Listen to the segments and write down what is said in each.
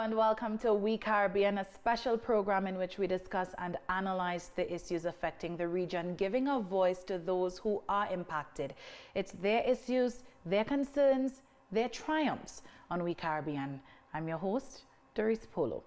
and welcome to We Caribbean, a special program in which we discuss and analyze the issues affecting the region, giving a voice to those who are impacted. It's their issues, their concerns, their triumphs on We Caribbean. I'm your host, Dareece Polo.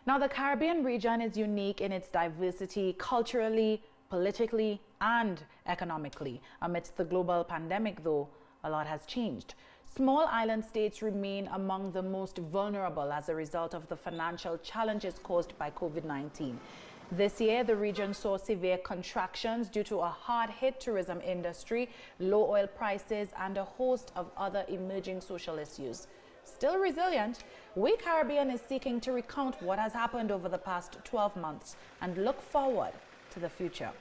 Now, the Caribbean region is unique in its diversity culturally, politically, and economically. Amidst the global pandemic, though, a lot has changed. Small island states remain among the most vulnerable as a result of the financial challenges caused by COVID-19. This year, the region saw severe contractions due to a hard-hit tourism industry, low oil prices, and a host of other emerging social issues. Still resilient, We Caribbean is seeking to recount what has happened over the past 12 months and look forward to the future.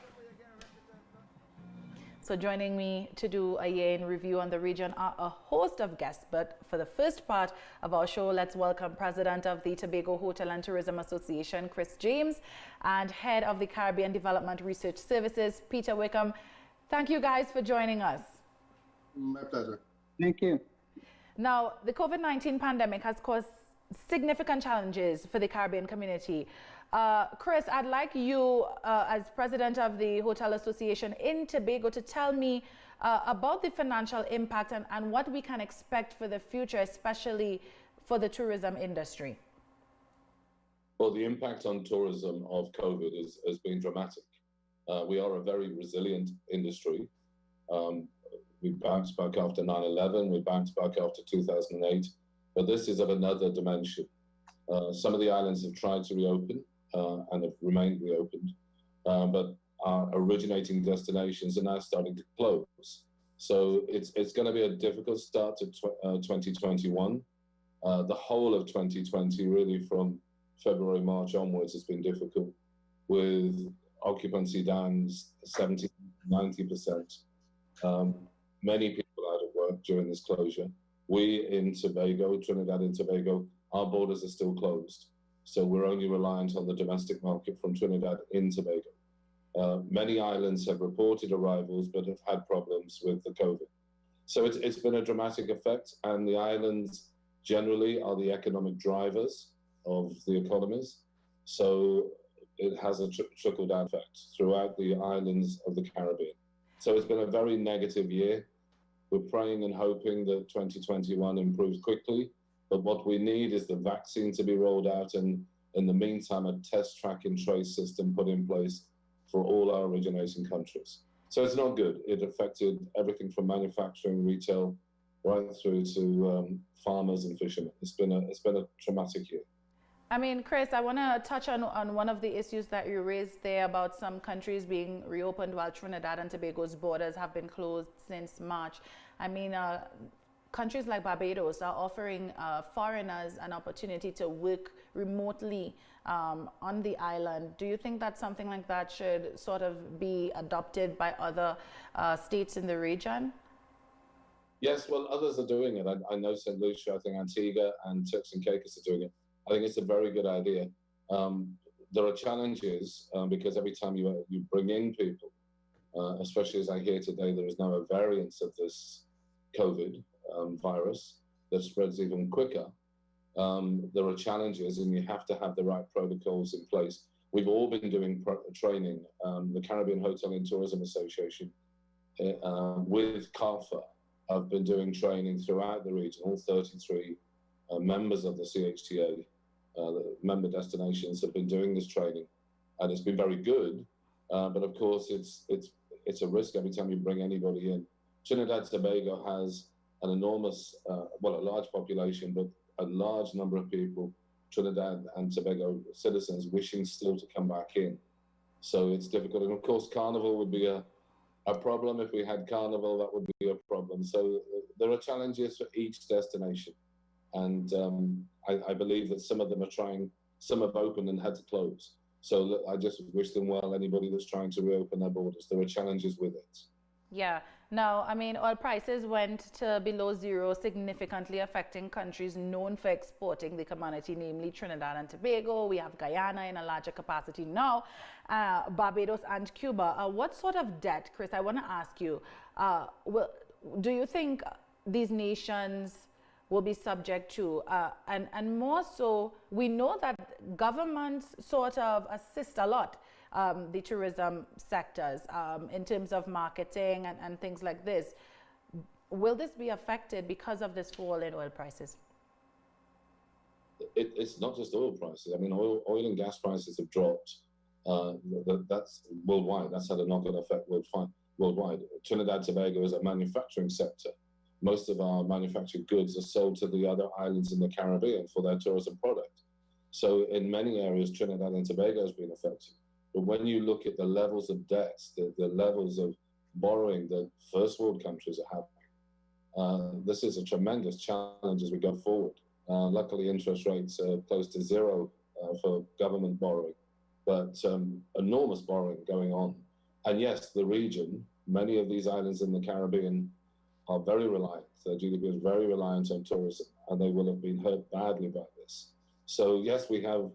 So joining me to do a year in review on the region are a host of guests. But for the first part of our show, let's welcome President of the Tobago Hotel and Tourism Association, Chris James, and Head of the Caribbean Development Research Services, Peter Wickham. Thank you guys for joining us. My pleasure. Thank you. Now, the COVID-19 pandemic has caused significant challenges for the Caribbean community. Chris, I'd like you, as president of the Hotel Association in Tobago, to tell me about the financial impact and what we can expect for the future, especially for the tourism industry. Well, the impact on tourism of COVID has been dramatic. We are a very resilient industry. We bounced back after 9/11, we bounced back after 2008, but this is of another dimension. Some of the islands have tried to reopen and have remained reopened, but our originating destinations are now starting to close. So it's going to be a difficult start to 2021. The whole of 2020, really from February, March onwards, has been difficult, with occupancy down 70, 90%. Many people out of work during this closure. We in Tobago, Trinidad and Tobago, our borders are still closed. So we're only reliant on the domestic market from Trinidad in Tobago. Many islands have reported arrivals, but have had problems with the COVID. So it's been a dramatic effect, and the islands generally are the economic drivers of the economies. So it has a trickle-down effect throughout the islands of the Caribbean. So it's been a very negative year. We're praying and hoping that 2021 improves quickly, but what we need is the vaccine to be rolled out, and in the meantime, a test, track, and trace system put in place for all our originating countries. So it's not good. It affected everything from manufacturing, retail, right through to farmers and fishermen. It's been a traumatic year. I mean, Chris, I want to touch on one of the issues that you raised there about some countries being reopened while Trinidad and Tobago's borders have been closed since March. I mean, countries like Barbados are offering foreigners an opportunity to work remotely on the island. Do you think that something like that should sort of be adopted by other states in the region? Yes, well, others are doing it. I know St. Lucia, I think Antigua and Turks and Caicos are doing it. I think it's a very good idea. There are challenges because every time you bring in people, especially as I hear today, there is now a variant of this COVID virus that spreads even quicker. There are challenges, and you have to have the right protocols in place. We've all been doing training. The Caribbean Hotel and Tourism Association with CARFA have been doing training throughout the region. All 33 members of the CHTA, the member destinations, have been doing this training, and it's been very good. But of course, it's a risk every time you bring anybody in. Trinidad and Tobago has an enormous, a large population, but a large number of people, Trinidad and Tobago citizens, wishing still to come back in. So it's difficult. And of course, Carnival would be a problem. If we had Carnival, that would be a problem. So there are challenges for each destination. And I believe that some of them are trying, some have opened and had to close. So I just wish them well, anybody that's trying to reopen their borders. There are challenges with it. Yeah. Now, I mean, oil prices went to below zero, significantly affecting countries known for exporting the commodity, namely Trinidad and Tobago. We have Guyana in a larger capacity now, Barbados and Cuba. What sort of debt, Chris, I want to ask you, do you think these nations will be subject to. And more so, we know that governments sort of assist a lot the tourism sectors in terms of marketing and things like this. Will this be affected because of this fall in oil prices? It's not just oil prices. I mean, oil and gas prices have dropped. That's worldwide. That's had a knock-on effect worldwide. Trinidad and Tobago is a manufacturing sector. Most of our manufactured goods are sold to the other islands in the Caribbean for their tourism product. So in many areas, Trinidad and Tobago has been affected. But when you look at the levels of debts, the levels of borrowing that first world countries are having, this is a tremendous challenge as we go forward. Luckily, interest rates are close to zero for government borrowing, but enormous borrowing going on. And yes, the region, many of these islands in the Caribbean are very reliant. Their GDP is very reliant on tourism, and they will have been hurt badly by this. So yes, we have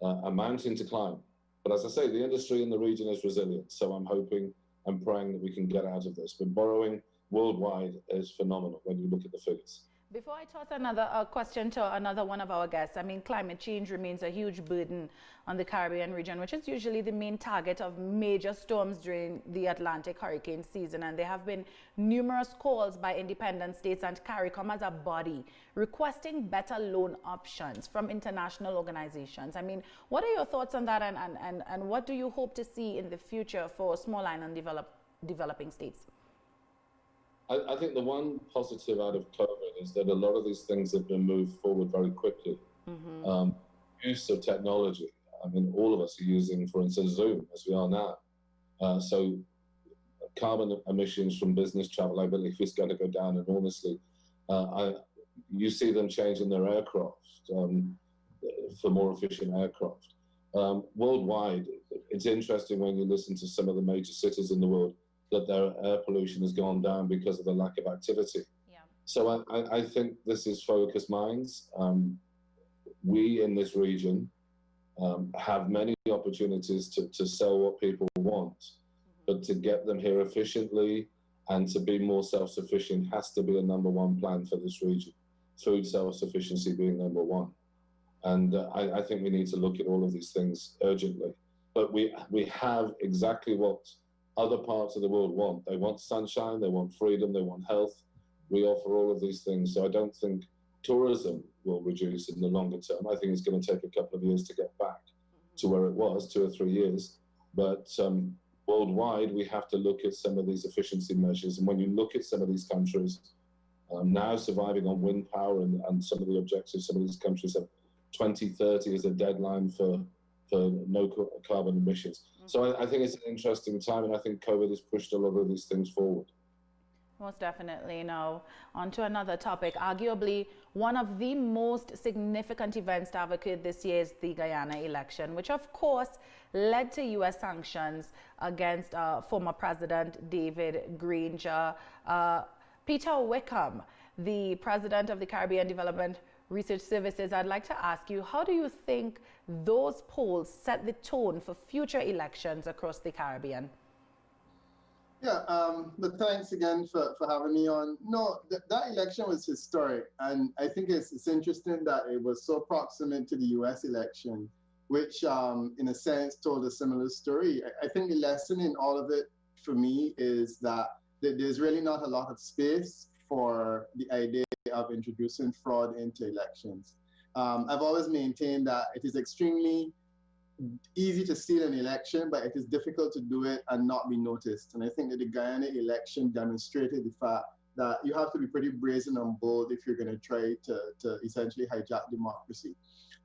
a mountain to climb. But as I say, the industry in the region is resilient. So I'm hoping and praying that we can get out of this. But borrowing worldwide is phenomenal when you look at the figures. Before I toss another question to another one of our guests, I mean, climate change remains a huge burden on the Caribbean region, which is usually the main target of major storms during the Atlantic hurricane season. And there have been numerous calls by independent states and CARICOM as a body requesting better loan options from international organizations. I mean, what are your thoughts on that, and what do you hope to see in the future for small island developing states? I think the one positive out of COVID is that a lot of these things have been moved forward very quickly. Mm-hmm. Use of technology. I mean, all of us are using, for instance, Zoom, as we are now. So carbon emissions from business travel, I believe, is going to go down enormously. You see them changing their aircraft for more efficient aircraft. Worldwide, it's interesting when you listen to some of the major cities in the world, that their air pollution has gone down because of the lack of activity. Yeah. So I think this is focused minds. We in this region have many opportunities to sell what people want, but to get them here efficiently and to be more self-sufficient has to be a number one plan for this region. Food self-sufficiency being number one. And I think we need to look at all of these things urgently. But we have exactly what other parts of the world want. They want sunshine, they want freedom, they want health. We offer all of these things. So I don't think tourism will reduce in the longer term. I think it's going to take a couple of years to get back to where it was, 2 or 3 years. But worldwide, we have to look at some of these efficiency measures. And when you look at some of these countries now surviving on wind power and some of the objectives, some of these countries have 2030 as a deadline for no carbon emissions. So I think it's an interesting time, and I think COVID has pushed a lot of these things forward. Most definitely. Now, on to another topic. Arguably, one of the most significant events to have occurred this year is the Guyana election, which of course led to U.S. sanctions against former President David Granger. Peter Wickham, the president of the Caribbean Development Research Services, I'd like to ask you, how do you think those polls set the tone for future elections across the Caribbean? Yeah, but thanks again for having me on. No, that election was historic, and I think it's interesting that it was so proximate to the U.S. election, which in a sense told a similar story. I think the lesson in all of it for me is that there's really not a lot of space for the idea of introducing fraud into elections. I've always maintained that it is extremely easy to steal an election, but it is difficult to do it and not be noticed. And I think that the Guyana election demonstrated the fact that you have to be pretty brazen and bold if you're going to try to essentially hijack democracy.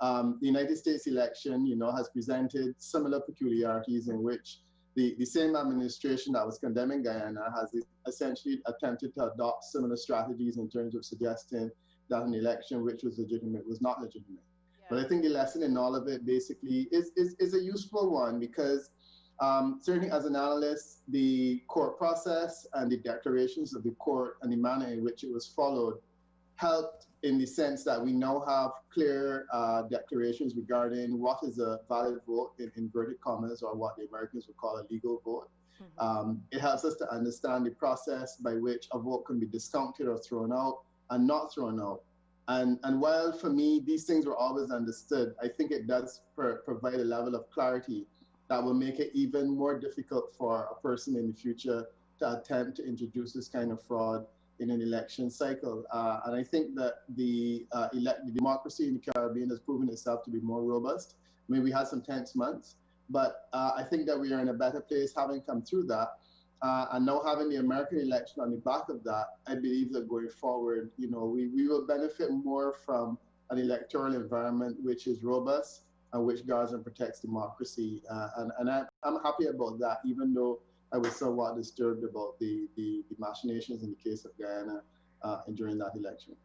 The United States election, has presented similar peculiarities in which the same administration that was condemning Guyana has essentially attempted to adopt similar strategies in terms of suggesting that an election which was legitimate was not legitimate. Yeah. But I think the lesson in all of it basically is a useful one, because certainly as an analyst, the court process and the declarations of the court and the manner in which it was followed helped in the sense that we now have clear declarations regarding what is a valid vote in inverted commas, or what the Americans would call a legal vote. Mm-hmm. It helps us to understand the process by which a vote can be discounted or thrown out and not thrown out. And while for me, these things were always understood, I think it does provide a level of clarity that will make it even more difficult for a person in the future to attempt to introduce this kind of fraud in an election cycle. And I think that the democracy in the Caribbean has proven itself to be more robust. I mean, we had some tense months, but I think that we are in a better place having come through that. And now having the American election on the back of that, I believe that going forward, we will benefit more from an electoral environment which is robust and which guards and protects democracy. And I'm happy about that, even though I was somewhat disturbed about the machinations in the case of Guyana during that election.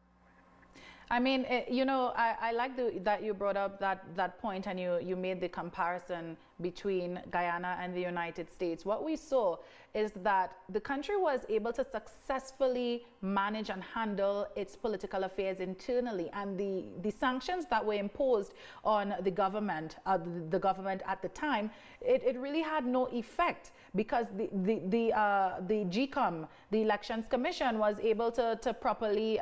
I mean, I like that you brought up that point, and you made the comparison between Guyana and the United States. What we saw is that the country was able to successfully manage and handle its political affairs internally, and the sanctions that were imposed on the government at the time, it really had no effect, because the GCOM, the Elections Commission, was able to properly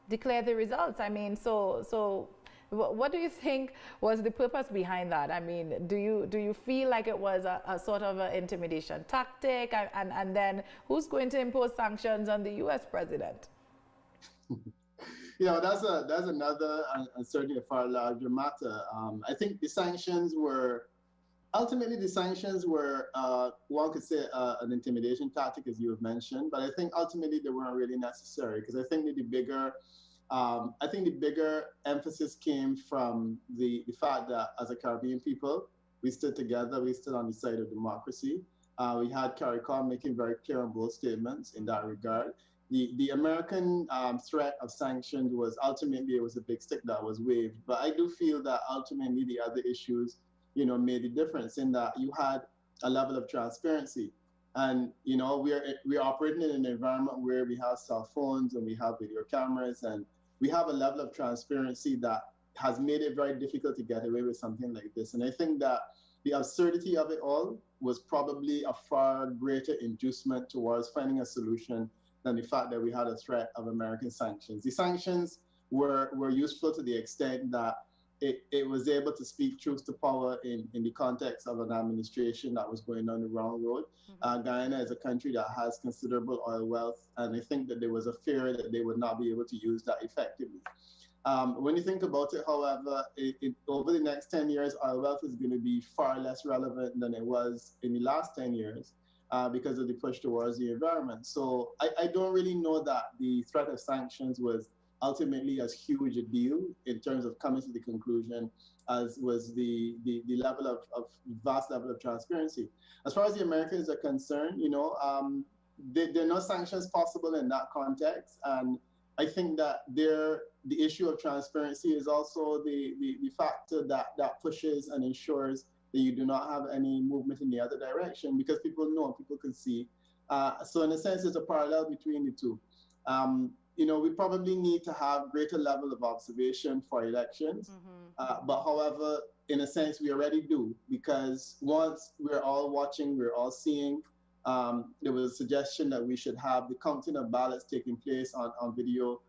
declare the results. I mean, so what do you think was the purpose behind that? I mean, do you feel like it was a sort of an intimidation tactic, and then who's going to impose sanctions on the U.S. president? That's another and certainly a far larger matter. I think the sanctions were ultimately, one could say, an intimidation tactic, as you have mentioned, but I think ultimately they weren't really necessary, because I think that the bigger emphasis came from the fact that as a Caribbean people, we stood together, we stood on the side of democracy. We had CARICOM making very clear and bold statements in that regard. The American threat of sanctions was ultimately, it was a big stick that was waved, but I do feel that ultimately the other issues made a difference in that you had a level of transparency. And, we're operating in an environment where we have cell phones and we have video cameras, and we have a level of transparency that has made it very difficult to get away with something like this. And I think that the absurdity of it all was probably a far greater inducement towards finding a solution than the fact that we had a threat of American sanctions. The sanctions were useful to the extent that it was able to speak truth to power in the context of an administration that was going down the wrong road. Mm-hmm. Guyana is a country that has considerable oil wealth, and I think that there was a fear that they would not be able to use that effectively. When you think about it, however, over the next 10 years, oil wealth is going to be far less relevant than it was in the last 10 years because of the push towards the environment. So I don't really know that the threat of sanctions was ultimately as huge a deal in terms of coming to the conclusion as was the level of vast level of transparency. As far as the Americans are concerned, there are no sanctions possible in that context. And I think that the issue of transparency is also the factor that pushes and ensures that you do not have any movement in the other direction, because people know, people can see. So in a sense, there's a parallel between the two. We probably need to have greater level of observation for elections. Mm-hmm. But however, in a sense, we already do, because once we're all watching, we're all seeing, there was a suggestion that we should have the counting of ballots taking place on video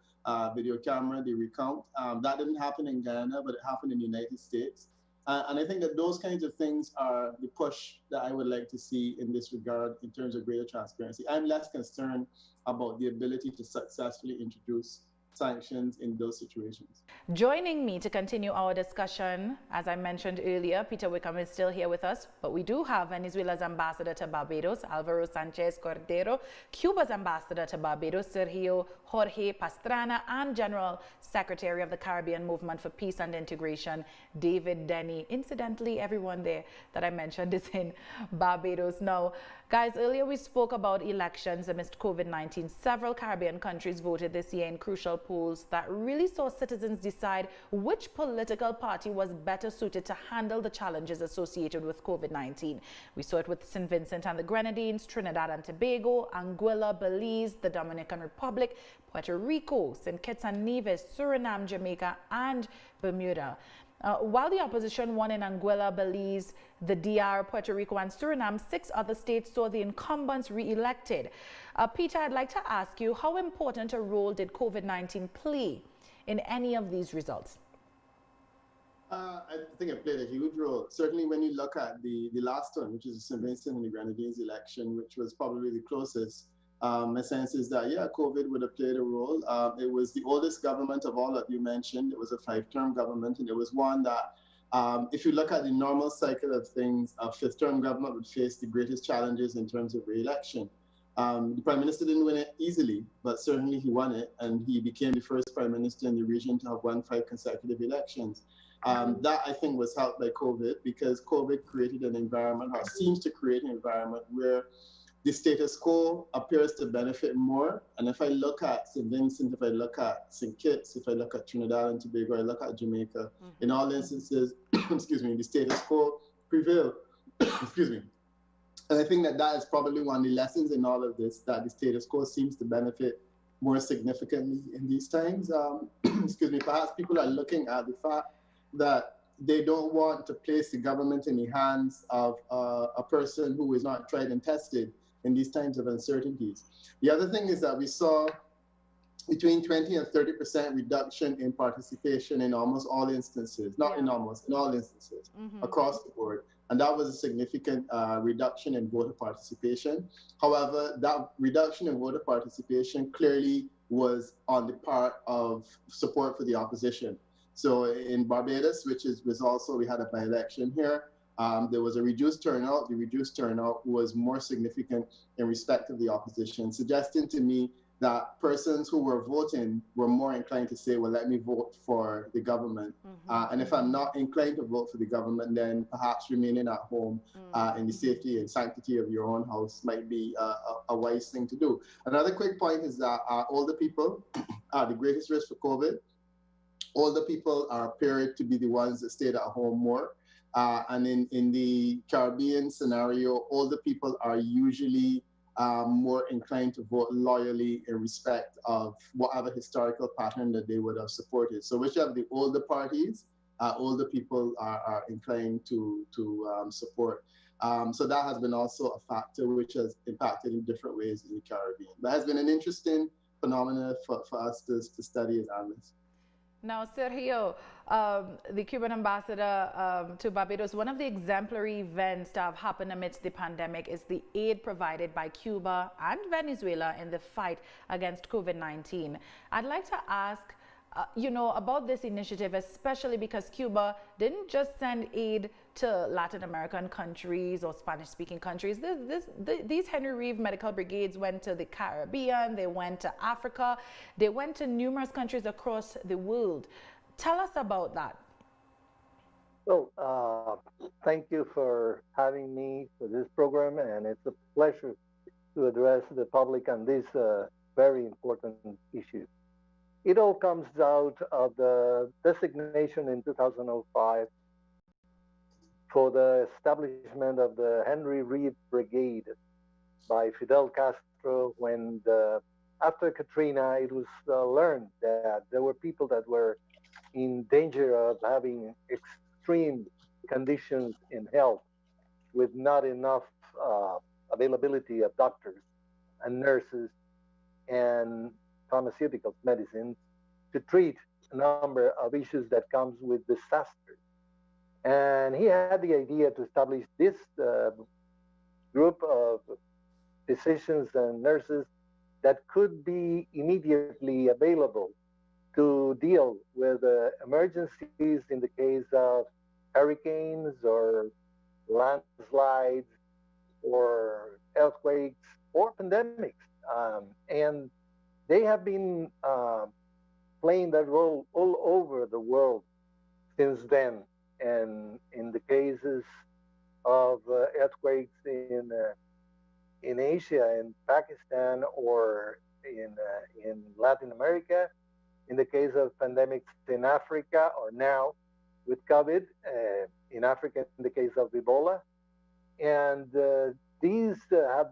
camera, the recount. That didn't happen in Guyana, but it happened in the United States. And I think that those kinds of things are the push that I would like to see in this regard in terms of greater transparency. I'm less concerned about the ability to successfully introduce sanctions in those situations. Joining me to continue our discussion, as I mentioned earlier, Peter Wickham is still here with us, but we do have Venezuela's ambassador to Barbados, Alvaro Sanchez Cordero, Cuba's ambassador to Barbados, Sergio Jorge Pastrana, and General Secretary of the Caribbean Movement for Peace and Integration, David Denny. Incidentally, everyone there that I mentioned is in Barbados. Now, guys, earlier we spoke about elections amidst COVID-19. Several Caribbean countries voted this year in crucial polls that really saw citizens decide which political party was better suited to handle the challenges associated with COVID-19. We saw it with St. Vincent and the Grenadines, Trinidad and Tobago, Anguilla, Belize, the Dominican Republic, Puerto Rico, St. Kitts and Nevis, Suriname, Jamaica, and Bermuda. While the opposition won in Anguilla, Belize, the DR, Puerto Rico, and Suriname, 6 other states saw the incumbents re-elected. Peter, I'd like to ask you, how important a role did COVID-19 play in any of these results? I think it played a huge role. Certainly, when you look at the last one, which is the St. Vincent and the Grenadines election, which was probably the closest, my sense is that, yeah, COVID would have played a role. It was the oldest government of all that you mentioned. It was a 5-term government, and it was one that, if you look at the normal cycle of things, a 5th-term government would face the greatest challenges in terms of re-election. The Prime Minister didn't win it easily, but certainly he won it, and he became the first Prime Minister in the region to have won 5 consecutive elections. That, I think, was helped by COVID, because COVID created an environment, or seems to create an environment, where the status quo appears to benefit more. And if I look at St. Vincent, if I look at St. Kitts, if I look at Trinidad and Tobago, I look at Jamaica, in all instances, excuse me, the status quo prevailed. Excuse me. And I think that that is probably one of the lessons in all of this, that the status quo seems to benefit more significantly in these times. Excuse me, perhaps people are looking at the fact that they don't want to place the government in the hands of a person who is not tried and tested in these times of uncertainties. The other thing is that we saw between 20 and 30% reduction in participation in almost all instances, not in almost, in all instances, across the board. And that was a significant reduction in voter participation. However, that reduction in voter participation clearly was on the part of support for the opposition. So in Barbados, was also, we had a by-election here, there was a reduced turnout. The reduced turnout was more significant in respect of the opposition, suggesting to me that persons who were voting were more inclined to say, well, let me vote for the government. And if I'm not inclined to vote for the government, then perhaps remaining at home in the safety and sanctity of your own house might be a wise thing to do. Another quick point is that older people are the greatest risk for COVID. Older people are appeared to be the ones that stayed at home more. And in the Caribbean scenario, older people are usually more inclined to vote loyally in respect of whatever historical pattern that they would have supported. So whichever the older parties, older people are inclined to support. So that has been also a factor which has impacted in different ways in the Caribbean. That has been an interesting phenomenon for us to study as analysts. Now, Sergio, the Cuban ambassador to Barbados, one of the exemplary events that have happened amidst the pandemic is the aid provided by Cuba and Venezuela in the fight against COVID-19. I'd like to ask, about this initiative, especially because Cuba didn't just send aid to Latin American countries or Spanish-speaking countries. These Henry Reeve medical brigades went to the Caribbean, they went to Africa, they went to numerous countries across the world. Tell us about that. Well, thank you for having me for this program, and it's a pleasure to address the public on this very important issue. It all comes out of the designation in 2005 for the establishment of the Henry Reeve Brigade by Fidel Castro when, after Katrina, it was learned that there were people that were in danger of having extreme conditions in health with not enough availability of doctors and nurses and pharmaceuticals, medicines, to treat a number of issues that comes with disasters. And he had the idea to establish this group of physicians and nurses that could be immediately available to deal with emergencies in the case of hurricanes or landslides or earthquakes or pandemics. And they have been playing that role all over the world since then. And in the cases of earthquakes in Asia, in Pakistan, or in Latin America, in the case of pandemics in Africa, or now with COVID, in Africa, in the case of Ebola. And these have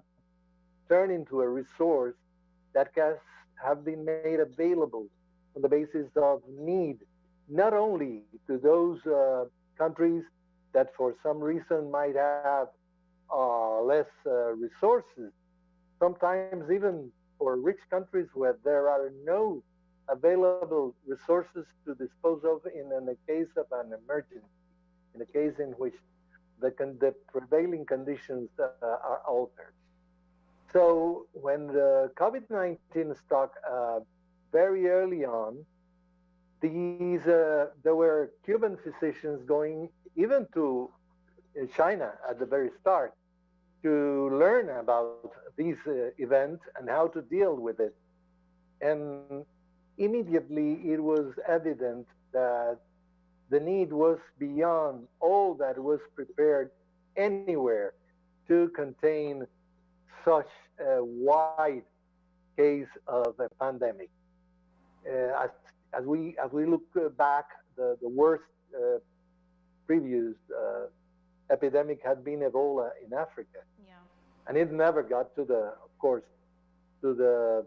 turned into a resource that have been made available on the basis of need, not only to those countries that for some reason might have less resources, sometimes even for rich countries where there are no available resources to dispose of in the case of an emergency, in a case in which the prevailing conditions are altered. So when the COVID-19 struck very early on, there were Cuban physicians going even to China at the very start to learn about these events and how to deal with it. And immediately it was evident that the need was beyond all that was prepared anywhere to contain such a wide case of a pandemic. As we look back, the worst previous epidemic had been Ebola in Africa, Yeah. and it never got to of course, to the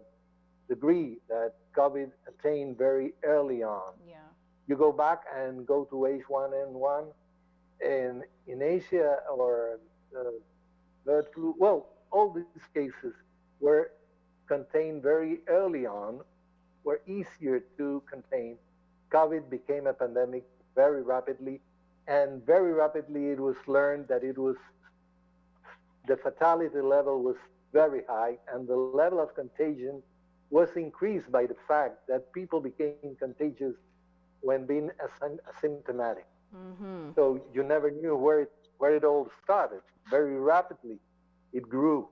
degree that COVID attained very early on. Yeah. You go back and go to H1N1, and in Asia or bird flu, well, all these cases were contained very early on, were easier to contain. COVID became a pandemic very rapidly, and very rapidly it was learned that the fatality level was very high, and the level of contagion was increased by the fact that people became contagious when being asymptomatic. Mm-hmm. So you never knew where it all started. Very rapidly, it grew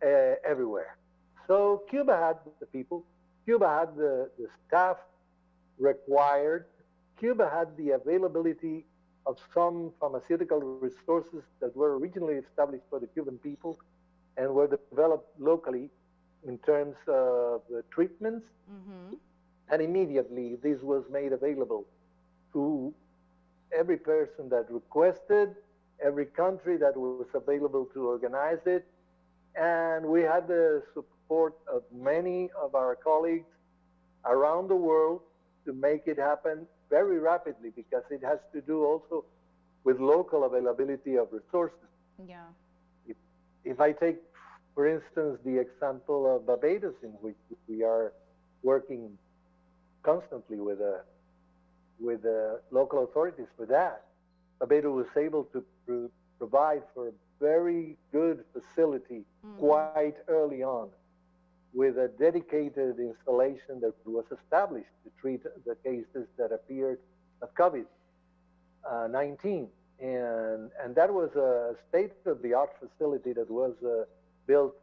everywhere. So Cuba had the people, Cuba had the staff required, Cuba had the availability of some pharmaceutical resources that were originally established for the Cuban people and were developed locally in terms of treatments. Mm-hmm. And immediately this was made available to every person that requested, every country that was available to organize it. And we had the support of many of our colleagues around the world to make it happen very rapidly, because it has to do also with local availability of resources. Yeah. If I take, for instance, the example of Barbados, in which we are working constantly with local authorities for that, Barbados was able to provide for a very good facility quite early on, with a dedicated installation that was established to treat the cases that appeared of COVID-19. And that was a state-of-the-art facility that was built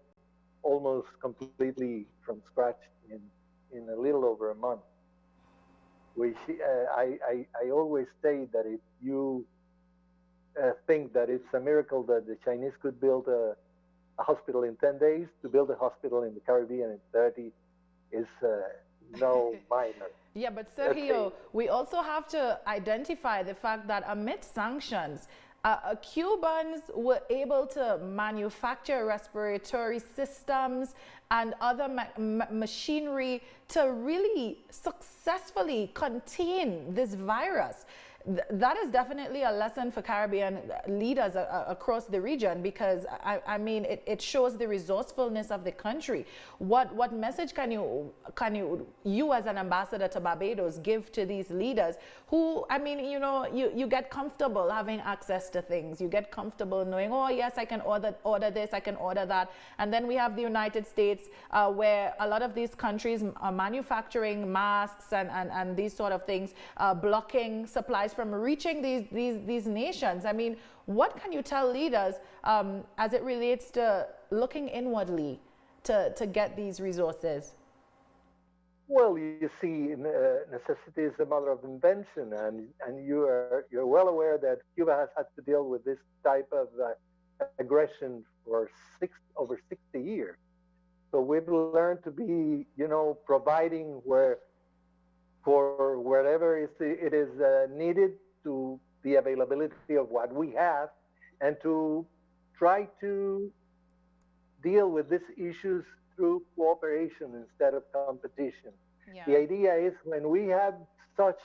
almost completely from scratch in a little over a month. Which I always say that if you think that it's a miracle that the Chinese could build a hospital in 10 days, to build a hospital in the Caribbean in 30 is no minor. Yeah, but Sergio, we also have to identify the fact that amidst sanctions, Cubans were able to manufacture respiratory systems and other machinery to really successfully contain this virus. That is definitely a lesson for Caribbean leaders across the region, because I mean it shows the resourcefulness of the country. What message can you as an ambassador to Barbados give to these leaders who, I mean, you get comfortable having access to things, you get comfortable knowing, oh yes, I can order this, I can order that, and then we have the United States where a lot of these countries are manufacturing masks and these sort of things, blocking supplies from reaching these nations. I mean, what can you tell leaders as it relates to looking inwardly to get these resources? Well, you see, necessity is the mother of invention, and you're well aware that Cuba has had to deal with this type of aggression for over 60 years. So we've learned to be, providing for wherever it is needed, to the availability of what we have, and to try to deal with these issues through cooperation instead of competition. Yeah. The idea is, when we have such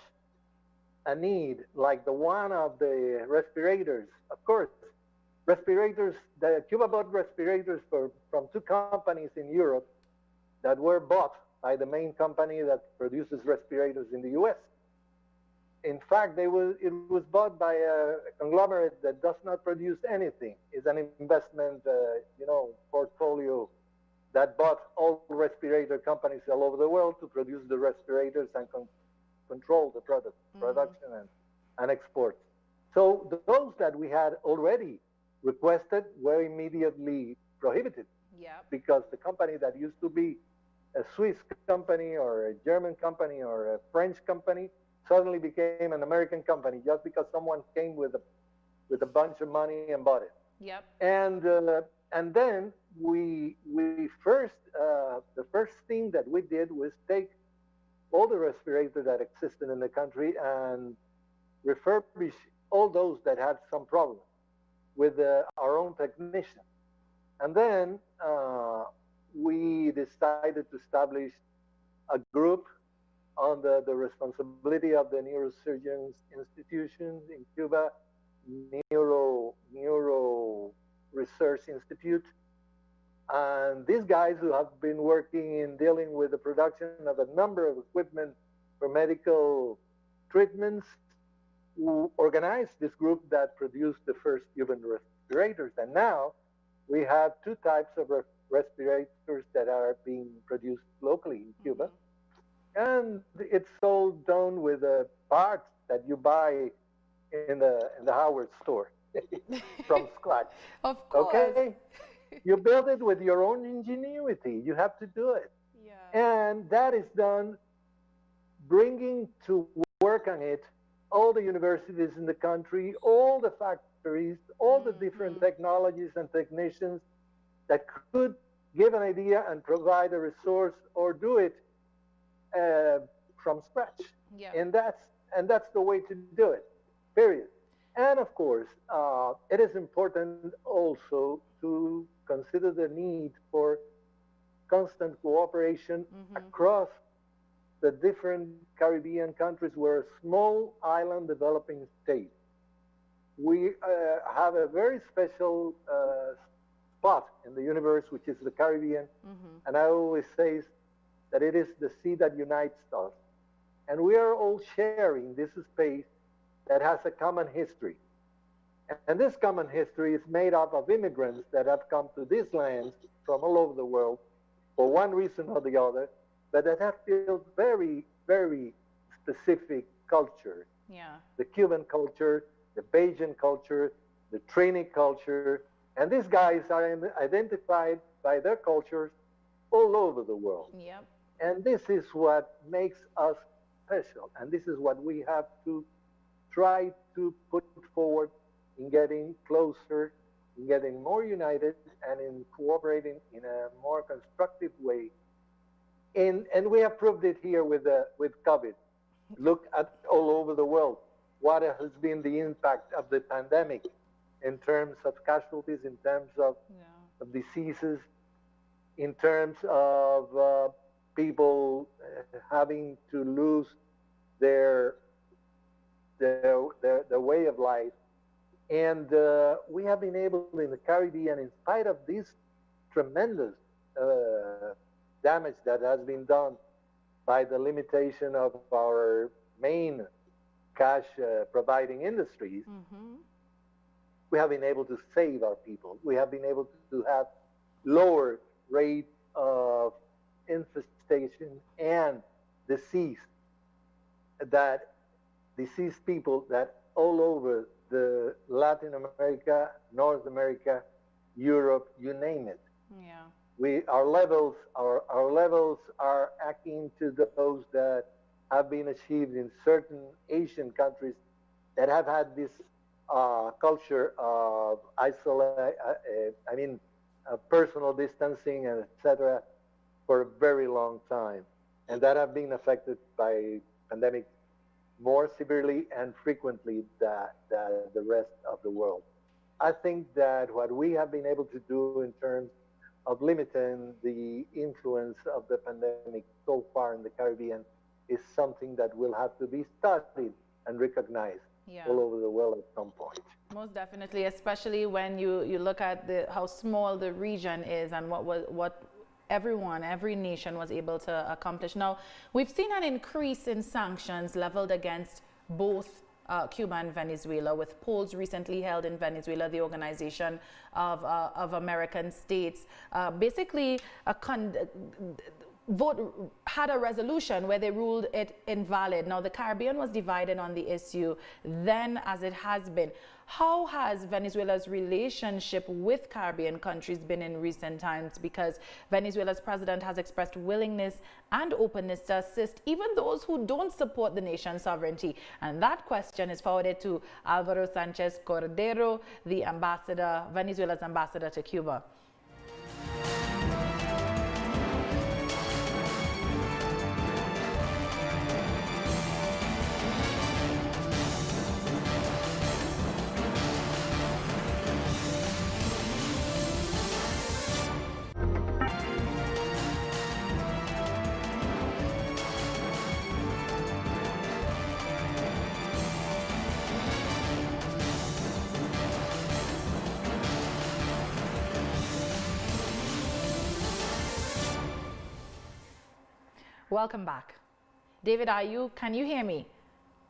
a need like the one of the respirators, of course, the Cuba bought respirators from two companies in Europe that were bought by the main company that produces respirators in the U.S. In fact, it was bought by a conglomerate that does not produce anything. It's an investment, portfolio that bought all respirator companies all over the world to produce the respirators and control the production and export. So those that we had already requested were immediately prohibited. Yep. Because the company that used to be a Swiss company or a German company or a French company suddenly became an American company just because someone came with a bunch of money and bought it. Yep. And then the first thing that we did was take all the respirators that existed in the country and refurbish all those that had some problem with our own technicians. And then we decided to establish a group under the responsibility of the neurosurgeons institutions in Cuba, Neuro Research Institute. And these guys who have been working in dealing with the production of a number of equipment for medical treatments, who organized this group that produced the first Cuban respirators. And now we have two types of respirators that are being produced locally in Cuba. And it's all done with parts that you buy in the Howard store from scratch. Of course. Okay? You build it with your own ingenuity. You have to do it. Yeah. And that is done bringing to work on it all the universities in the country, all the factories, all the different technologies and technicians that could give an idea and provide a resource or do it from scratch. Yeah. And that's the way to do it, period. And of course, it is important also to consider the need for constant cooperation across the different Caribbean countries. We're a small island developing state. We have a very special spot in the universe, which is the Caribbean. And I always say that it is the sea that unites us. And we are all sharing this space that has a common history. And this common history is made up of immigrants that have come to these lands from all over the world for one reason or the other, but that have built very, very specific cultures. Yeah. The Cuban culture, the Bajan culture, the Trini culture. And these guys are identified by their cultures all over the world. Yep. And this is what makes us special. And this is what we have to try to put forward in getting closer, in getting more united, and in cooperating in a more constructive way. And we have proved it here with COVID. Look at all over the world. What has been the impact of the pandemic in terms of casualties, in terms of diseases, in terms of people having to lose their way of life. And we have been able in the Caribbean, in spite of this tremendous damage that has been done by the limitation of our main cash providing industries, we have been able to save our people. We have been able to have lower rate of infestation and diseased people that all over the Latin America, North America, Europe, you name it. Yeah. Our levels are akin to those that have been achieved in certain Asian countries that have had this culture of personal distancing and etc. for a very long time, and that have been affected by pandemic more severely and frequently than the rest of the world. I think that what we have been able to do in terms of limiting the influence of the pandemic so far in the Caribbean is something that will have to be studied and recognized all over the world at some point. Most definitely, especially when you look at how small the region is and what every nation was able to accomplish. Now, we've seen an increase in sanctions leveled against both Cuba and Venezuela, with polls recently held in Venezuela, the Organization of American States, basically had a resolution where they ruled it invalid. Now, the Caribbean was divided on the issue then, as it has been. How has Venezuela's relationship with Caribbean countries been in recent times? Because Venezuela's president has expressed willingness and openness to assist even those who don't support the nation's sovereignty. And that question is forwarded to Alvaro Sanchez Cordero, the ambassador, Venezuela's ambassador to Cuba. Welcome back. David, can you hear me?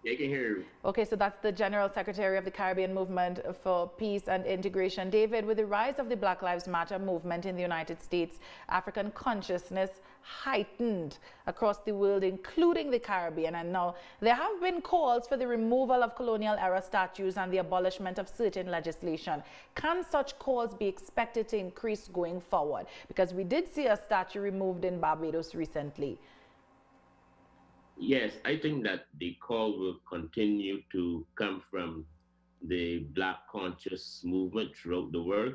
Yeah, I can hear you. Okay, so that's the General Secretary of the Caribbean Movement for Peace and Integration. David, with the rise of the Black Lives Matter movement in the United States, African consciousness heightened across the world, including the Caribbean. And now there have been calls for the removal of colonial era statues and the abolishment of certain legislation. Can such calls be expected to increase going forward? Because we did see a statue removed in Barbados recently. Yes, I think that the call will continue to come from the Black conscious movement throughout the world.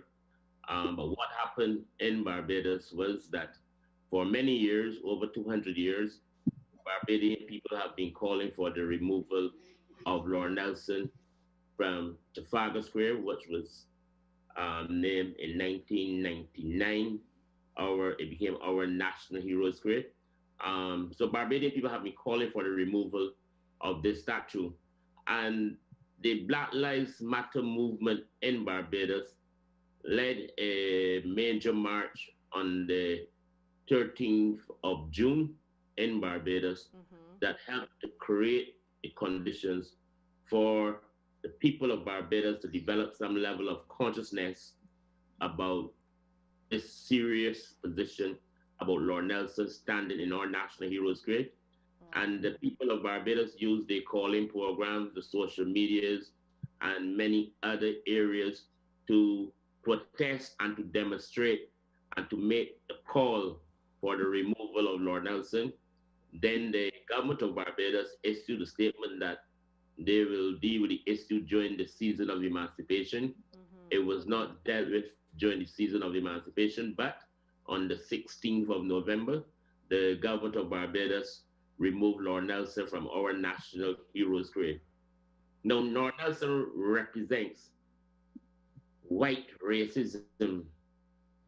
But what happened in Barbados was that for many years, over 200 years, Barbadian people have been calling for the removal of Lord Nelson from Trafalgar Square, which was named in 1999. It became our National Hero Square. So Barbadian people have been calling for the removal of this statue. And the Black Lives Matter movement in Barbados led a major march on the 13th of June in Barbados that helped to create the conditions for the people of Barbados to develop some level of consciousness about this serious position about Lord Nelson standing in our National Heroes Square. And the people of Barbados use their calling programs, the social medias, and many other areas to protest and to demonstrate and to make the call for the removal of Lord Nelson. Then the government of Barbados issued a statement that they will deal with the issue during the season of emancipation. It was not dealt with during the season of emancipation, but on the 16th of November, the government of Barbados removed Lord Nelson from our National Heroes Square. Now, Lord Nelson represents white racism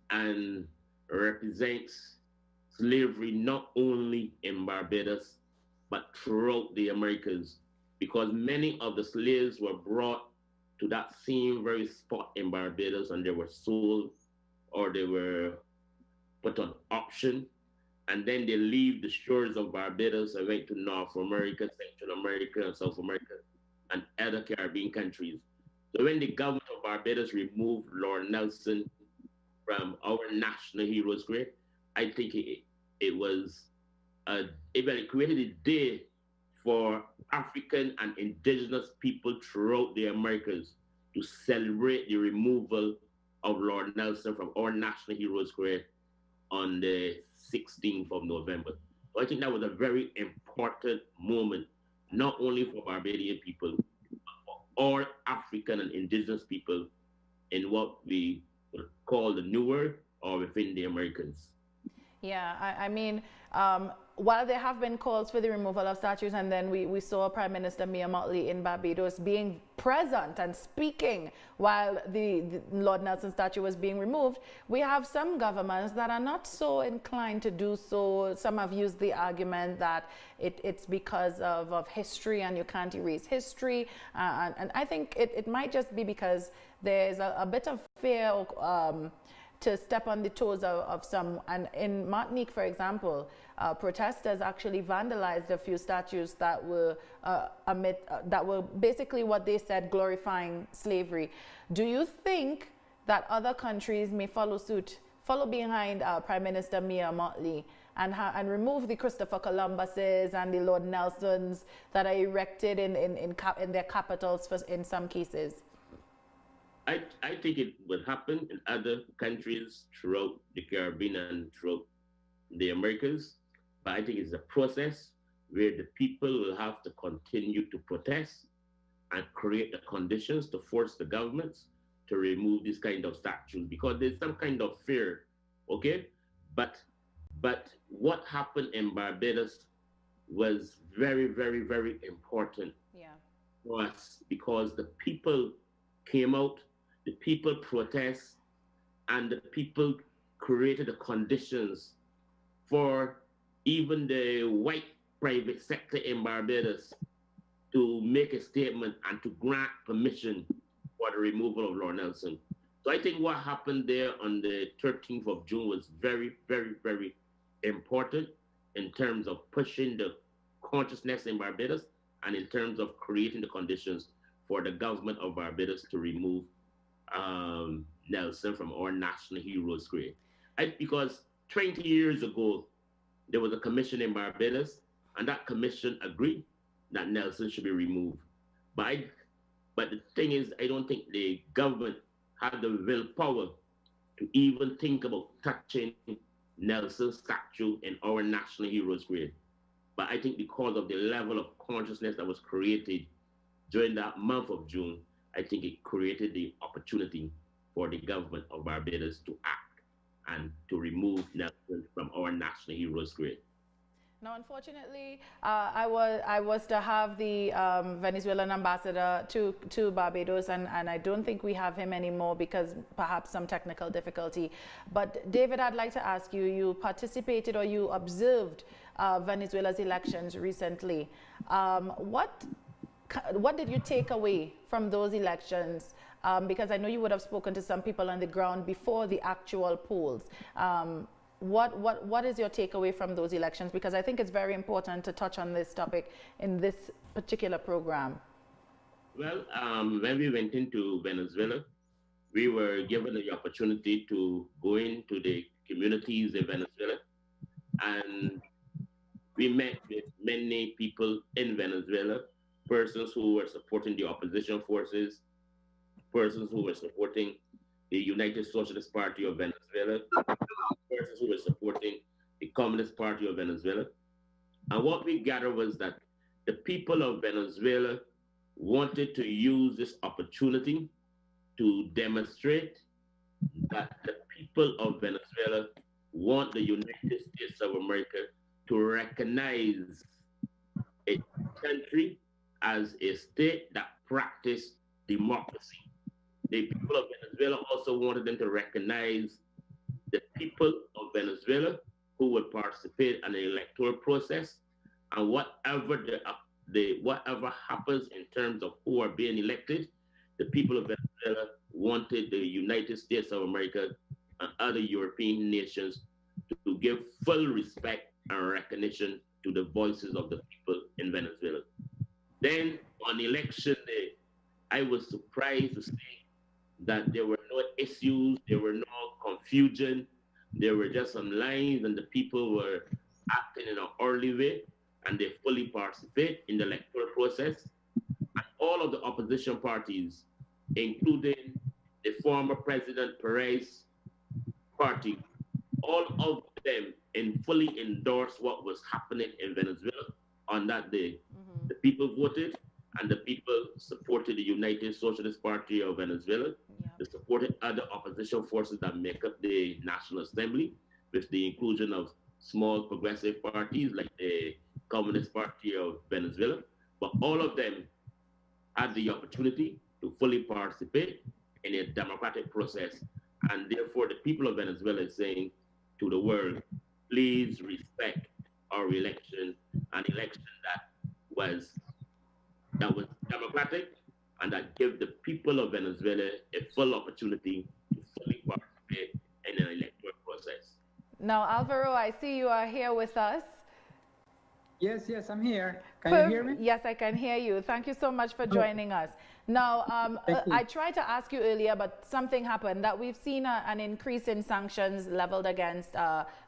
and represents slavery not only in Barbados, but throughout the Americas, because many of the slaves were brought to that same very spot in Barbados and they were sold or they were put on auction, and then they leave the shores of Barbados and went to North America, Central America, and South America, and other Caribbean countries. So when the government of Barbados removed Lord Nelson from our National Heroes Square, I think it created a day for African and indigenous people throughout the Americas to celebrate the removal of Lord Nelson from our National Heroes Square on the 16th of November. So I think that was a very important moment, not only for Barbadian people, but for all African and indigenous people in what we would call the New World or within the Americans. Yeah, I mean, while there have been calls for the removal of statues, and then we saw Prime Minister Mia Mottley in Barbados being present and speaking while the Lord Nelson statue was being removed, we have some governments that are not so inclined to do so. Some have used the argument that it's because of history and you can't erase history. And I think it might just be because there's a bit of fear to step on the toes of some. And in Martinique, for example, protesters actually vandalized a few statues that were that were basically what they said, glorifying slavery. Do you think that other countries may follow suit, follow behind Prime Minister Mia Mottley, and remove the Christopher Columbuses and the Lord Nelsons that are erected in their capitals in some cases? I think it will happen in other countries throughout the Caribbean and throughout the Americas. But I think it's a process where the people will have to continue to protest and create the conditions to force the governments to remove this kind of statues, because there's some kind of fear, okay? But what happened in Barbados was very, very, very important for us, because the people came out, the people protest, and the people created the conditions for even the white private sector in Barbados to make a statement and to grant permission for the removal of Lord Nelson. So I think what happened there on the 13th of June was very, very, very important in terms of pushing the consciousness in Barbados and in terms of creating the conditions for the government of Barbados to remove Nelson from our national heroes grade. Because 20 years ago, there was a commission in Barbados, and that commission agreed that Nelson should be removed. But the thing is, I don't think the government had the willpower to even think about touching Nelson's statue in our national heroes grade. But I think because of the level of consciousness that was created during that month of June, I think it created the opportunity for the government of Barbados to act and to remove Nelson from our national heroes grade. Now, unfortunately, I was to have the Venezuelan ambassador to Barbados, and I don't think we have him anymore because perhaps some technical difficulty. But David, I'd like to ask you, you participated or you observed Venezuela's elections recently. What did you take away from those elections? Because I know you would have spoken to some people on the ground before the actual polls. What is your takeaway from those elections? Because I think it's very important to touch on this topic in this particular program. Well, when we went into Venezuela, we were given the opportunity to go into the communities in Venezuela, and we met with many people in Venezuela, persons who were supporting the opposition forces, persons who were supporting the United Socialist Party of Venezuela, persons who were supporting the Communist Party of Venezuela. And what we gathered was that the people of Venezuela wanted to use this opportunity to demonstrate that the people of Venezuela want the United States of America to recognize a country as a state that practiced democracy. The people of Venezuela also wanted them to recognize the people of Venezuela who would participate in the electoral process, and whatever whatever happens in terms of who are being elected, the people of Venezuela wanted the United States of America and other European nations to give full respect and recognition to the voices of the people in Venezuela. Then on election day, I was surprised to see that there were no issues, there were no confusion, there were just some lines, and the people were acting in an orderly way, and they fully participate in the electoral process. And all of the opposition parties, including the former President Perez party, all of them fully endorsed what was happening in Venezuela on that day. Mm-hmm. The people voted, and the people supported the United Socialist Party of Venezuela. Yeah. They supported other opposition forces that make up the National Assembly, with the inclusion of small progressive parties like the Communist Party of Venezuela. But all of them had the opportunity to fully participate in a democratic process. And therefore, the people of Venezuela is saying to the world, please respect our election, an election that was democratic and that gave the people of Venezuela a full opportunity to fully participate in in an electoral process. Now, Alvaro, I see you are here with us. Yes, I'm here. Can you hear me? Yes, I can hear you. Thank you so much for joining us. Now, I tried to ask you earlier, but something happened that we've seen an increase in sanctions leveled against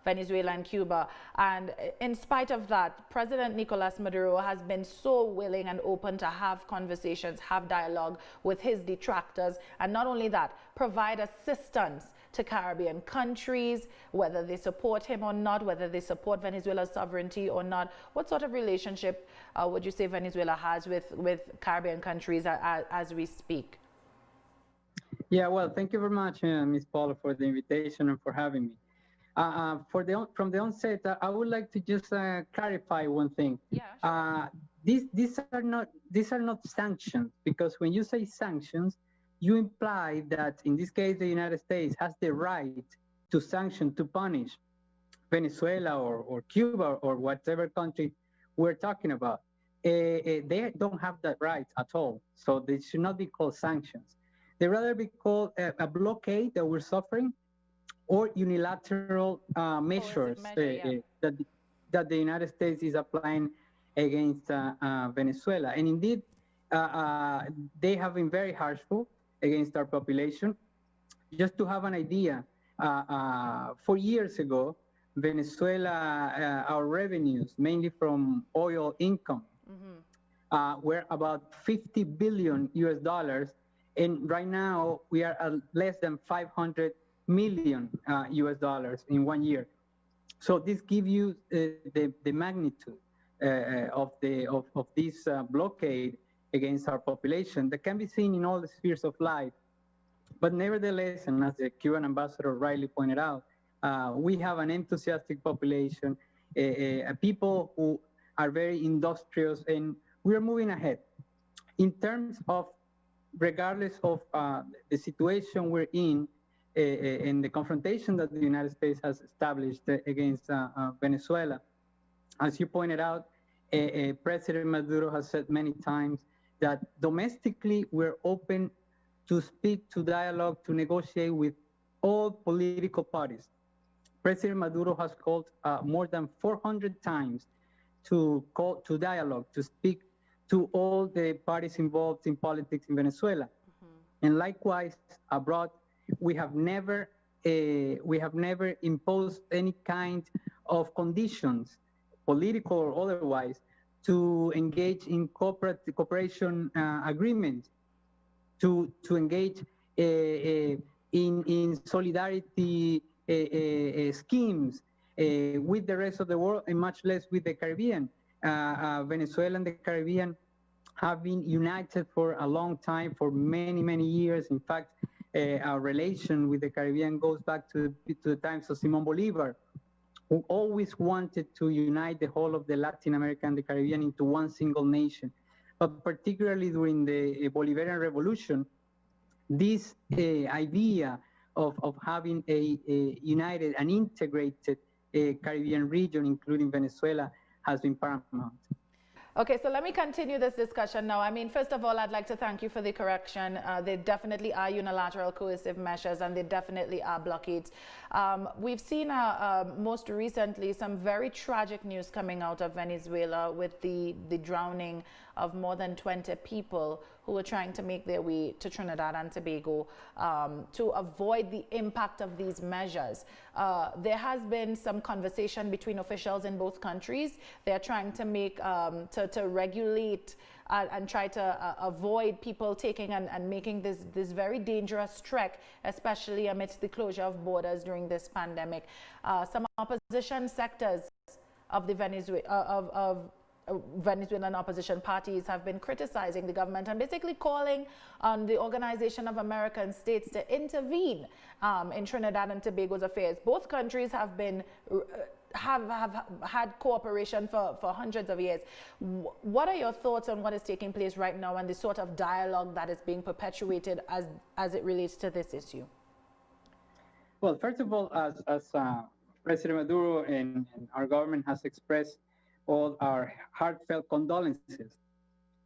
Venezuela and Cuba. And in spite of that, President Nicolas Maduro has been so willing and open to have conversations, have dialogue with his detractors. And not only that, provide assistance to Caribbean countries, whether they support him or not, whether they support Venezuela's sovereignty or not. What sort of relationship would you say Venezuela has with Caribbean countries as we speak? Yeah, well, thank you very much, Ms. Polo, for the invitation and for having me. From the onset, I would like to just clarify one thing. Yeah, sure. These are not sanctions, because when you say sanctions, you imply that in this case the United States has the right to sanction, to punish Venezuela or Cuba or whatever country we're talking about. They don't have that right at all. So they should not be called sanctions. They rather be called a blockade that we're suffering, or unilateral measures that the United States is applying against Venezuela. And indeed, they have been very harmful against our population. Just to have an idea, 4 years ago, Venezuela, our revenues, mainly from oil income, were about 50 billion US dollars. And right now we are at less than 500 million US dollars in 1 year. So this gives you the magnitude of this blockade against our population that can be seen in all the spheres of life. But nevertheless, and as the Cuban ambassador rightly pointed out, we have an enthusiastic population, people who are very industrious, and we are moving ahead. In terms of, regardless of the situation we're in, and the confrontation that the United States has established against Venezuela, as you pointed out, President Maduro has said many times that domestically we're open to speak, to dialogue, to negotiate with all political parties. President Maduro has called more than 400 times to dialogue, to speak to all the parties involved in politics in Venezuela. And likewise, abroad, we have never imposed any kind of conditions, political or otherwise, to engage in cooperation agreements, to engage in solidarity schemes with the rest of the world, and much less with the Caribbean. Venezuela and the Caribbean have been united for a long time, for many, many years. In fact, our relation with the Caribbean goes back to the times of Simón Bolívar, who always wanted to unite the whole of the Latin America and the Caribbean into one single nation. But particularly during the Bolivarian Revolution, this idea of having a united and integrated Caribbean region, including Venezuela, has been paramount. Okay, so let me continue this discussion now. I mean, first of all, I'd like to thank you for the correction. There definitely are unilateral coercive measures, and there definitely are blockades. We've seen most recently some very tragic news coming out of Venezuela with the drowning of more than 20 people who were trying to make their way to Trinidad and Tobago to avoid the impact of these measures. There has been some conversation between officials in both countries. They're trying to make, to regulate and try to avoid people taking and making this very dangerous trek, especially amidst the closure of borders during this pandemic. Some opposition sectors of the Venezuelan opposition parties have been criticizing the government and basically calling on the Organization of American States to intervene in Trinidad and Tobago's affairs. Both countries have been have had cooperation for hundreds of years. What are your thoughts on what is taking place right now and the sort of dialogue that is being perpetuated as it relates to this issue? Well, first of all, as President Maduro and our government has expressed all our heartfelt condolences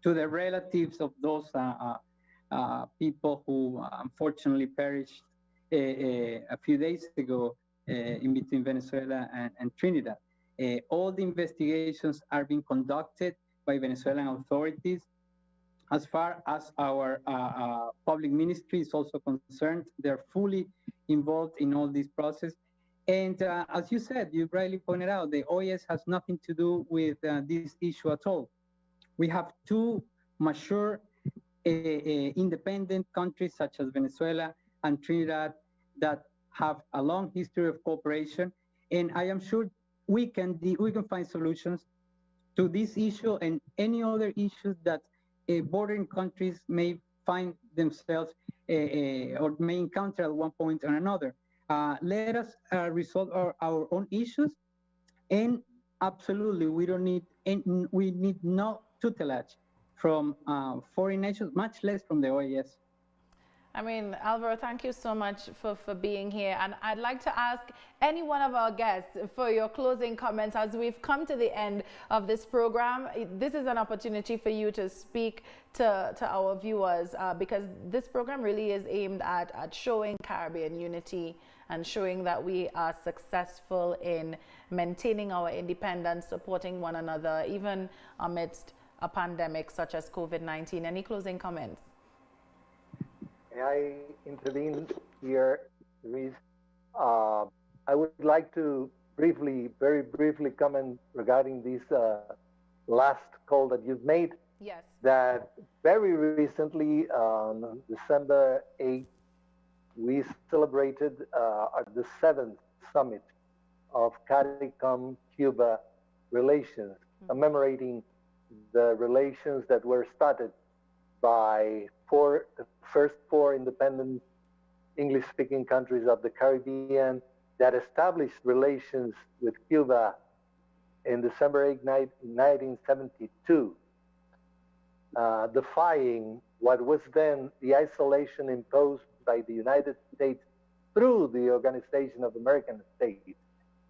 to the relatives of those people who unfortunately perished a few days ago in between Venezuela and Trinidad. All the investigations are being conducted by Venezuelan authorities. As far as our public ministry is also concerned, they're fully involved in all this process. And as you said, you rightly pointed out, the OAS has nothing to do with this issue at all. We have two mature independent countries such as Venezuela and Trinidad that have a long history of cooperation, and I am sure we can find solutions to this issue and any other issues that bordering countries may find themselves or may encounter at one point or another. Let us resolve our own issues, and absolutely we need no tutelage from foreign nations, much less from the OAS. I mean, Alvaro, thank you so much for being here. And I'd like to ask any one of our guests for your closing comments as we've come to the end of this program. This is an opportunity for you to speak to our viewers because this program really is aimed at showing Caribbean unity and showing that we are successful in maintaining our independence, supporting one another, even amidst a pandemic such as COVID-19. Any closing comments? I intervene here, Dareece. I would like to very briefly comment regarding this last call that you've made. Yes. That very recently, on December 8th, we celebrated the 7th summit of CARICOM-Cuba relations, commemorating the relations that were started by the first four independent English-speaking countries of the Caribbean that established relations with Cuba in December 8, 1972, defying what was then the isolation imposed by the United States through the Organization of American States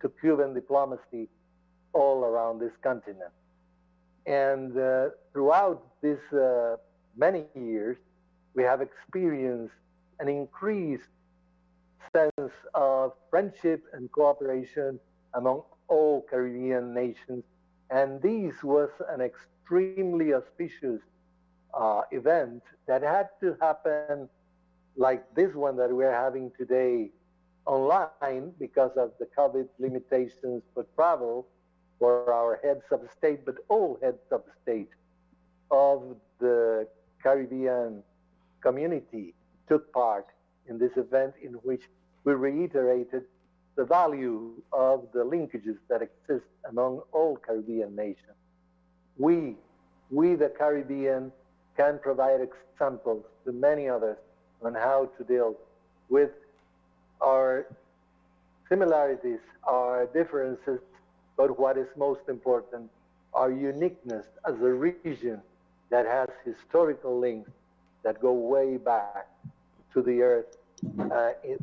to Cuban diplomacy all around this continent. And throughout this many years, we have experienced an increased sense of friendship and cooperation among all Caribbean nations. And this was an extremely auspicious event that had to happen like this one that we're having today online because of the COVID limitations for travel for our heads of state, but all heads of state of the Caribbean community took part in this event in which we reiterated the value of the linkages that exist among all Caribbean nations. We the Caribbean, can provide examples to many others on how to deal with our similarities, our differences, but what is most important, our uniqueness as a region that has historical links that go way back to the earth,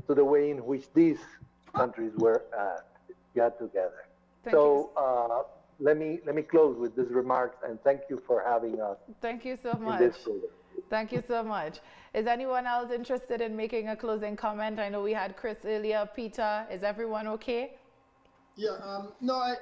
to the way in which these countries were got together. Let me close with these remarks, and thank you for having us. Thank you so much. In this program. Thank you so much. Is anyone else interested in making a closing comment? I know we had Chris earlier. Peter, is everyone okay? Yeah, no,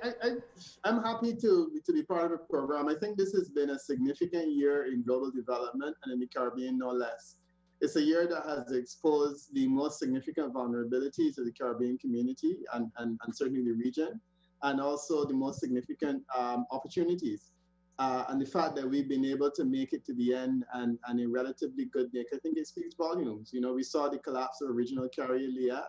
I'm happy to be part of the program. I think this has been a significant year in global development and in the Caribbean, no less. It's a year that has exposed the most significant vulnerabilities of the Caribbean community and certainly the region, and also the most significant opportunities. And the fact that we've been able to make it to the end and in relatively good nick, I think it speaks volumes. You know, we saw the collapse of original carrier Leah.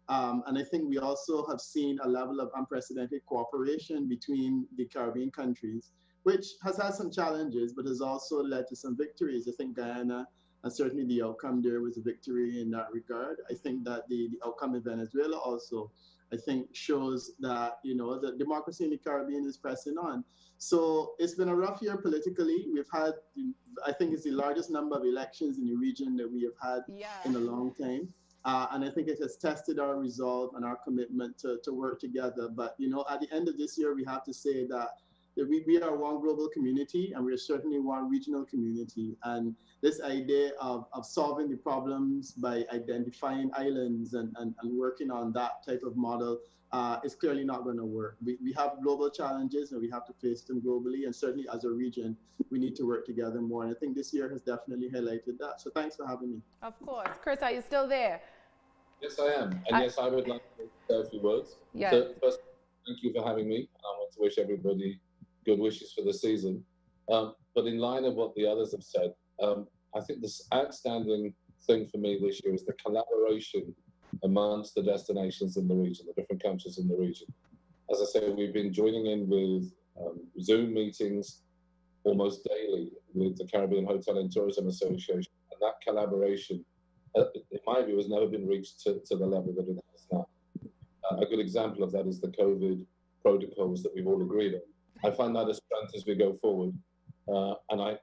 And I think we also have seen a level of unprecedented cooperation between the Caribbean countries, which has had some challenges, but has also led to some victories. I think Guyana, and certainly the outcome there was a victory in that regard. I think that the outcome in Venezuela also, I think, shows that, you know, the democracy in the Caribbean is pressing on. So it's been a rough year politically. We've had, I think it's the largest number of elections in the region that we have had in a long time. And I think it has tested our resolve and our commitment to work together. But, you know, at the end of this year, we have to say that we are one global community, and we're certainly one regional community. And this idea of solving the problems by identifying islands and working on that type of model is clearly not going to work. We have global challenges and we have to face them globally. And certainly as a region, we need to work together more. And I think this year has definitely highlighted that. So thanks for having me. Of course. Chris, are you still there? Yes, I am. And yes, I would like to say a few words. Yes. So first, thank you for having me. I want to wish everybody good wishes for the season. But in line of what the others have said, I think this outstanding thing for me this year is the collaboration amongst the destinations in the region, the different countries in the region. As I say, we've been joining in with Zoom meetings almost daily with the Caribbean Hotel and Tourism Association. And that collaboration, in my view, has never been reached to the level that it has now. A good example of that is the COVID protocols that we've all agreed on. I find that a strength as we go forward. And I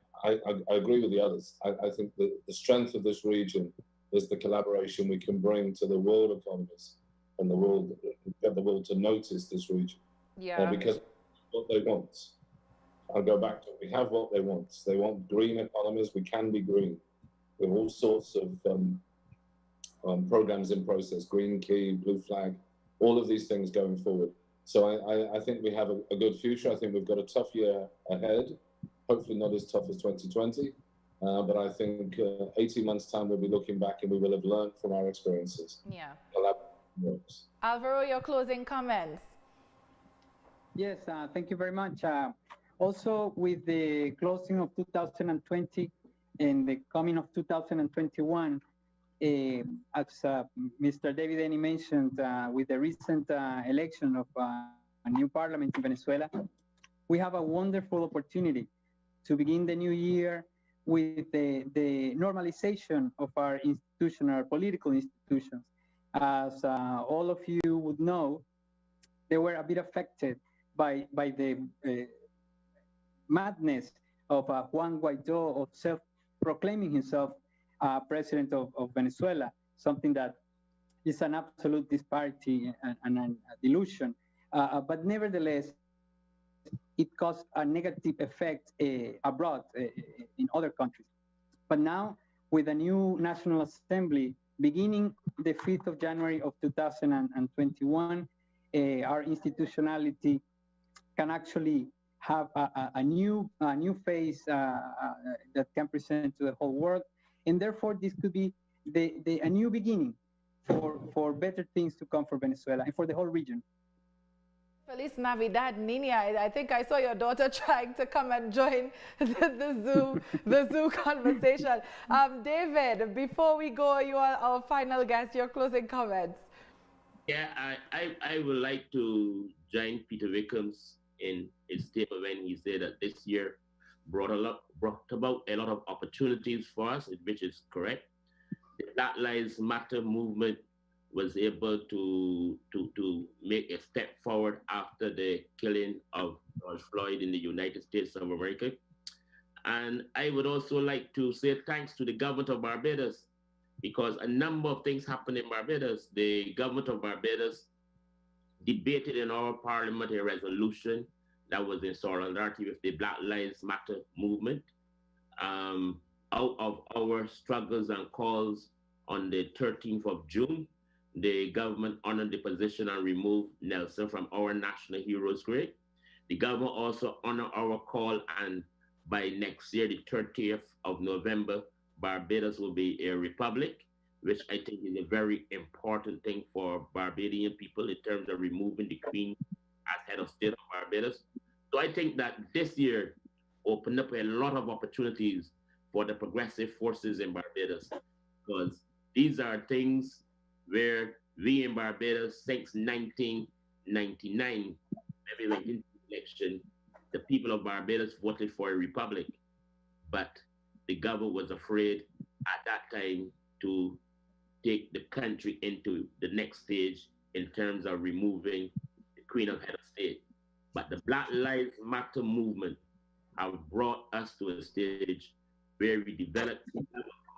agree with the others. I think that the strength of this region is the collaboration we can bring to the world economies and the world, get the world to notice this region. Yeah. Because what they want. I'll go back to it. We have what they want. They want green economies. We can be green. We have all sorts of programs in process, Green Key, Blue Flag, all of these things going forward. So I think we have a good future. I think we've got a tough year ahead, hopefully not as tough as 2020. But I think 18 months' time, we'll be looking back and we will have learned from our experiences. Yeah. Alvaro, your closing comments. Yes, thank you very much. Also, with the closing of 2020 and the coming of 2021, as Mr. David Eni mentioned, with the recent election of a new parliament in Venezuela, we have a wonderful opportunity to begin the new year with the normalization of our institutional, political institutions. As all of you would know, they were a bit affected by the madness of Juan Guaido of self-proclaiming himself president of Venezuela, something that is an absolute disparity and a delusion. But nevertheless, it caused a negative effect abroad in other countries. But now, with a new National Assembly, beginning the 5th of January of 2021, our institutionality can actually have a new face that can present to the whole world. And therefore, this could be a new beginning for better things to come for Venezuela and for the whole region. Feliz Navidad, Nina. I think I saw your daughter trying to come and join the Zoom conversation. David, before we go, you are our final guest, your closing comments. Yeah, I would like to join Peter Wickham's in his statement when he said that this year brought about a lot of opportunities for us, which is correct. The Black Lives Matter movement was able to make a step forward after the killing of George Floyd in the United States of America. And I would also like to say thanks to the government of Barbados, because a number of things happened in Barbados. The government of Barbados debated in our parliament a resolution that was in solidarity with the Black Lives Matter movement. Out of our struggles and calls on the 13th of June, the government honored the position and removed Nelson from our National Heroes grade. The government also honored our call, and by next year, the 30th of November, Barbados will be a republic, which I think is a very important thing for Barbadian people in terms of removing the Queen as head of state of Barbados. So I think that this year opened up a lot of opportunities for the progressive forces in Barbados, because these are things where we in Barbados, since 1999, when we went into the election, the people of Barbados voted for a republic, but the government was afraid at that time to take the country into the next stage in terms of removing the Queen of Head of State. But the Black Lives Matter movement have brought us to a stage where we developed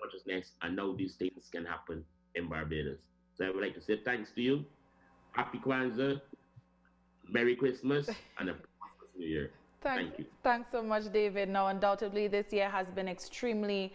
consciousness, and now these things can happen in Barbados. So I would like to say thanks to you. Happy Kwanzaa, Merry Christmas, and a prosperous New Year. Thank you. Thanks so much, David. Now, undoubtedly, this year has been extremely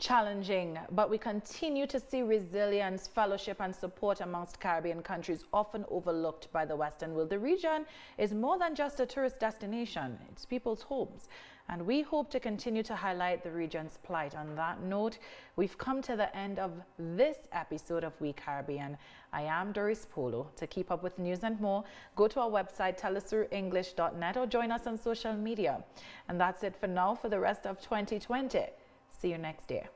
challenging, but we continue to see resilience, fellowship, and support amongst Caribbean countries, often overlooked by the Western world. The region is more than just a tourist destination, it's people's homes. And we hope to continue to highlight the region's plight. On that note, we've come to the end of this episode of We Caribbean. I am Dareece Polo. To keep up with news and more, go to our website, telesurenglish.net, or join us on social media. And that's it for now for the rest of 2020. See you next year.